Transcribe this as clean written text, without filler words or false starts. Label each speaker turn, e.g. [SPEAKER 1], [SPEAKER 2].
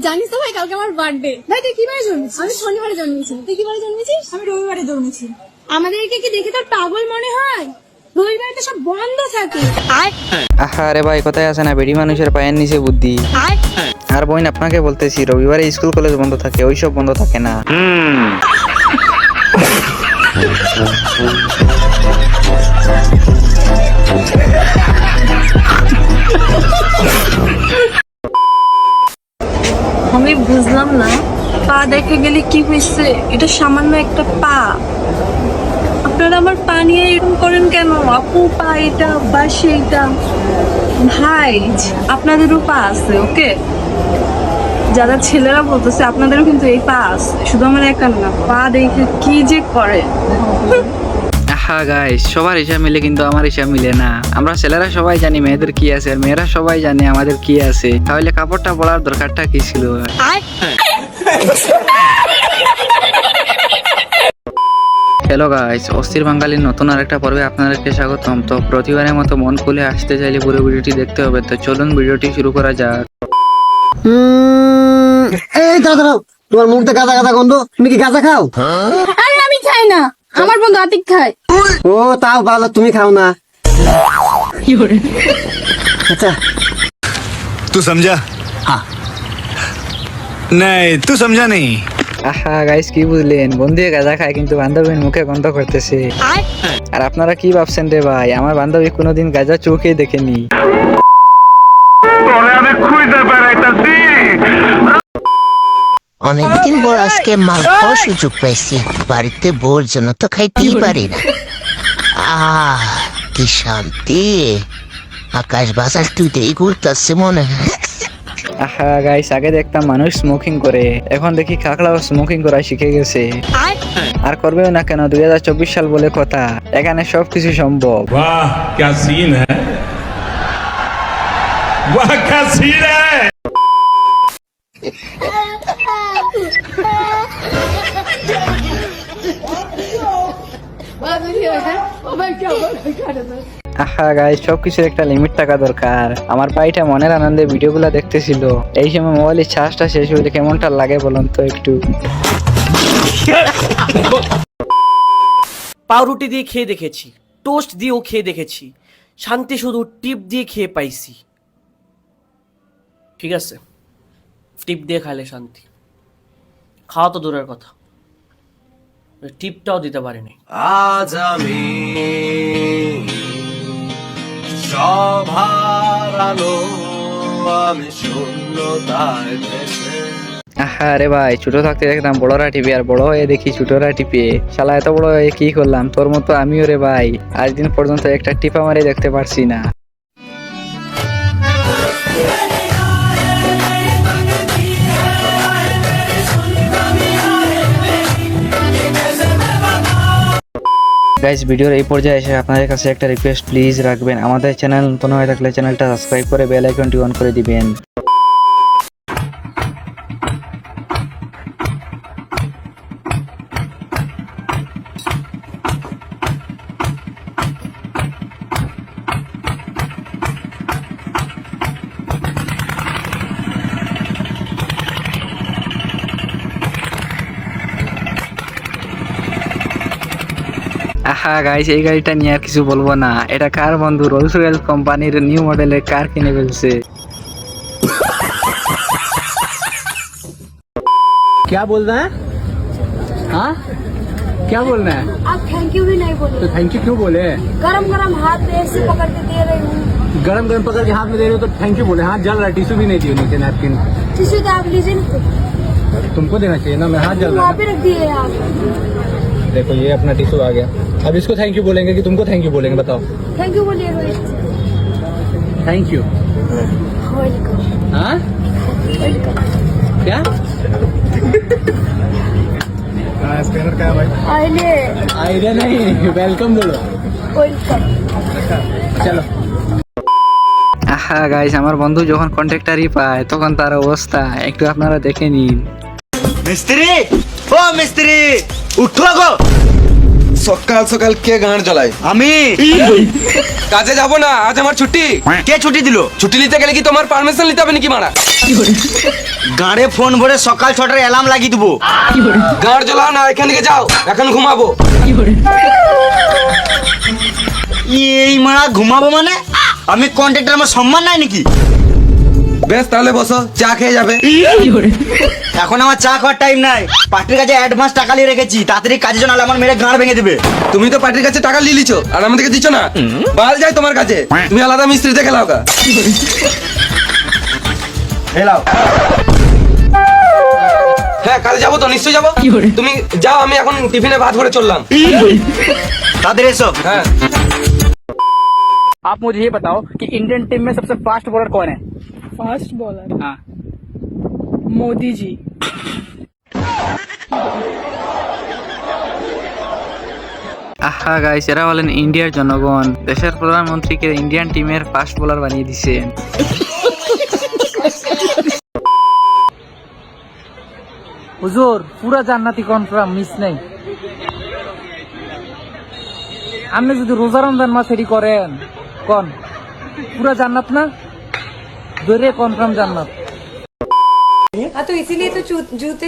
[SPEAKER 1] জানিস তো ভাই কালকে আমার বার্থডে।
[SPEAKER 2] ভাই তুই কি বারে জন্মেছিস?
[SPEAKER 1] আমি শনিবারে জন্মেছি। তুই কি বারে জন্মেছিস?
[SPEAKER 2] আমি রবিবারে জন্মেছি। আমাদেরকে কি দেখে তোর পাগল মনে হয়? রবিবারে তো সব বন্ধ থাকে।
[SPEAKER 3] আরে ভাই কোথায় আছে না, বেড়ি মানুষের পায়ের নিচে বুদ্ধি। আর বোন আপনাকে বলতেছি, রবিবারে স্কুল কলেজ বন্ধ থাকে, ওইসব বন্ধ থাকে না।
[SPEAKER 4] আমি বুঝলাম না, পা দেখে গেলে কি হয়েছে? এটা সামান্য একটা পা। আপনারা আমার পা নিয়ে এরকম করেন কেন? আপু পা এটা বা সেইটা। ভাই আপনাদেরও পা আছে, ওকে? যারা ছেলেরা বলতেছে আপনাদেরও কিন্তু এই পা আছে, শুধু আমার একার না। পা দেখে কি যে করে।
[SPEAKER 3] হ্যাঁ গাইস, সবার হিসাব মিলে কিন্তু আমার হিসাব মিলে না। আমরা ছেলেরা সবাই জানি মেয়েদের কি আছে, আর মেয়েরা সবাই জানে আমাদের কি আছে। তাহলে কাপড়টা বলার দরকারটা কি ছিল? হ্যালো গাইস, অস্থির বাঙালির নতুন আরেকটা পর্বে আপনাদেরকে স্বাগতম। তো প্রতিবারের মতো মন খুলে আসতে চাইলে পুরো ভিডিওটি দেখতে হবে। তো চলুন ভিডিওটি শুরু করা যাক।
[SPEAKER 5] এই দাঁড়াও, তোমার মুখতে গাঁজা গাঁজা গন্ধ। তুমি কি গাঁজা খাও?
[SPEAKER 2] আরে আমি খাই না, আমার বন্ধু আতিক খায়।
[SPEAKER 5] ও তাও ভালো, তুমি খাও না। আচ্ছা
[SPEAKER 6] तू समझा?
[SPEAKER 5] हाँ।
[SPEAKER 6] नहीं तू समझा नहीं।
[SPEAKER 3] আহা গাইস, কি বুঝলেন? বন্ধু গাঁজা খায় কিন্তু বান্ধবীর মুখে গন্ধ করতেছে। আর আপনারা কি ভাবছেন রে ভাই, আমার বান্ধবী কোনোদিন গাঁজা চোখেই দেখেনি।
[SPEAKER 7] অনেকদিন পর আজকে মাল খাওয়ার সুযোগ পাইছি। বাড়িতে বোর জন্য তো খাইতেই পারি না। কি শান্তি! আকাশ বাতাস দুইটাই ঘুরতেছে মনে হয়।
[SPEAKER 3] আহা গাইস, আগে দেখতাম মানুষ স্মোকিং করে, এখন দেখি কাকড়াও স্মোকিং করা শিখে গেছে। আর করবেও না কেন, 2024 সাল বলে কথা, এখানে সবকিছু সম্ভব।
[SPEAKER 8] वाह क्या सीन है, वाह क्या सीन है।
[SPEAKER 3] আহা গাইস, সবকিছুর একটা লিমিট থাকা দরকার। আমার ভাইটা মনের আনন্দে ভিডিওগুলো দেখতেছিল, এই সময় মোবাইলের চার্জটা শেষ হইলে কেমনটা লাগে বলুন তো একটু।
[SPEAKER 9] পাউরুটি দিয়ে খেয়ে দেখেছি, টোস্ট দিয়েও খেয়ে দেখেছি, শান্তি শুধু টিপ দিয়ে খেয়ে পাইছি। ঠিক আছে, টিপ দিয়ে খাইলে শান্তি, খাওয়া তো দূরের কথা, টিপটাও দিতে পারিনি।
[SPEAKER 8] আজ আমি সব হারানো, আমি শূন্যতায় ভেসে।
[SPEAKER 3] আহা রে ভাই, ছোট থাকতে দেখতাম বড়রা টিপে, আর বড় হয়ে দেখি ছোটরা টিপে। শালা এত বড় হয়ে কি করলাম? তোর মতো আমিও রে ভাই, আজ দিন পর্যন্ত একটা টিপা মারি দেখতে পারছি না। গাইস, ভিডিওর এই পর্যায়ে এসে আপনাদের কাছে একটা রিকোয়েস্ট প্লিজ রাখবেন, আমাদের চ্যানেল নতুন হয়ে থাকলে চ্যানেলটা সাবস্ক্রাইব করে বেল আইকনটি অন করে দিবেন। আহা গাইস, এই গাড়িটা নিয়ে আর কিছু বলবো না। এটা কার বন্ধু রোলস রয়েলস কোম্পানির নিউ মডেলের কার কিনে ফেলছে।
[SPEAKER 5] क्या बोल रहा है? हाँ क्या बोल रहा है?
[SPEAKER 2] आप थैंक यू भी नहीं बोले।
[SPEAKER 5] तो थैंक यू क्यों बोले?
[SPEAKER 2] गरम गरम हाथ में ऐसे पकड़ के दे रही हूँ।
[SPEAKER 5] गरम गरम पकड़ के हाथ में दे रहे हो तो थैंक यू बोले? हाथ जल रहा है, टिश्यू भी नहीं दिए नीचे नैपकिन।
[SPEAKER 2] टिश्यू तो आप लीजिए ना,
[SPEAKER 5] तुमको देना चाहिए ना, मैं हाथ जल रहा
[SPEAKER 2] वहाँ पे रख दिए आप।
[SPEAKER 5] है। देखो ये अपना टिश्यू आ गया। अब इसको थैंक यू बोलेंगे कि तुमको थैंक यू बोलेंगे, बताओ।
[SPEAKER 2] थैंक यू बोलिए रोहित।
[SPEAKER 5] Thank you.
[SPEAKER 2] वेलकम
[SPEAKER 5] हाँ
[SPEAKER 2] वेलकम।
[SPEAKER 5] क्या? स्कैनर क्या है भाई? आइडिया नहीं, वेलकम बोलो।
[SPEAKER 2] वेलकम।
[SPEAKER 5] चलो।
[SPEAKER 3] আহা গাইস, আমার বন্ধু যখন কন্ট্রাক্টরই পায় তখন তার অবস্থা একটু আপনারা দেখে নিন।
[SPEAKER 6] मिस्त्री, ओ मिस्त्री, उठो गो।
[SPEAKER 8] সকাল সকাল কে গাঁড় জ্বলায়?
[SPEAKER 5] আমি
[SPEAKER 8] কাজে যাব না, আজ আমার ছুটি।
[SPEAKER 5] কে ছুটি দিল?
[SPEAKER 8] ছুটি নিতে গেলে কি তোমার পারমিশন নিতে হবে নাকি মারা?
[SPEAKER 5] গাড়ে ফোন ভরে সকাল 6টার অ্যালার্ম লাগিয়ে দেবো।
[SPEAKER 8] গাঁড় জ্বলাও না, এখান থেকে যাও, এখন ঘুমাবো।
[SPEAKER 5] এই মারা ঘুমাবো মানে? আমি কন্ট্রাক্টর, আমার সম্মান নাই নাকি?
[SPEAKER 8] বেশ তাহলে বসো, চা খেয়ে যাবে।
[SPEAKER 5] এখন আমার চা খাওয়ার টাইম নাই। পার্টির কাছে অ্যাডভান্স টাকা নিয়ে রেখেছি, তাড়াতাড়ি কাজে জন্য আমার মেরে গাঁড় ভেঙে দেবে।
[SPEAKER 8] তুমি তো পার্টির কাছে টাকা নিয়ে লিছো আর আমাদেরকে দিচ্ছ না। বাল যায় তোমার কাছে, তুমি আলাদা মিস্ত্রি দেখে লাও গা।
[SPEAKER 5] হেলাও।
[SPEAKER 8] হ্যাঁ কাজে যাবো তো, নিশ্চয়ই যাবো। তুমি যাও, আমি এখন টিফিনে ভাত ভরে চললাম।
[SPEAKER 5] তাদের এসো।
[SPEAKER 8] হ্যাঁ
[SPEAKER 3] आप मुझे ये बताओ कि इंडियन टीम में सबसे फास्ट बॉलर कौन है?
[SPEAKER 1] ফার্স্ট বলার
[SPEAKER 3] हाँ
[SPEAKER 1] মোদি জি।
[SPEAKER 3] আহা গাইস, এরা হলেন ইন্ডিয়ার জনগণ। দেশের প্রধানমন্ত্রীকে ইন্ডিয়ান টিমের ফাস্ট বোলার বানিয়ে দিয়েছেন। হুজুর পুরা জান্নাতি কনফার্ম, মিস নেই। আপনি যদি রোজা রমজান মাস এটি করেন কোন পুরা জান্নাত না? ধরে কনফার্ম জান্নাত।
[SPEAKER 4] तो इसीलिए तो जूते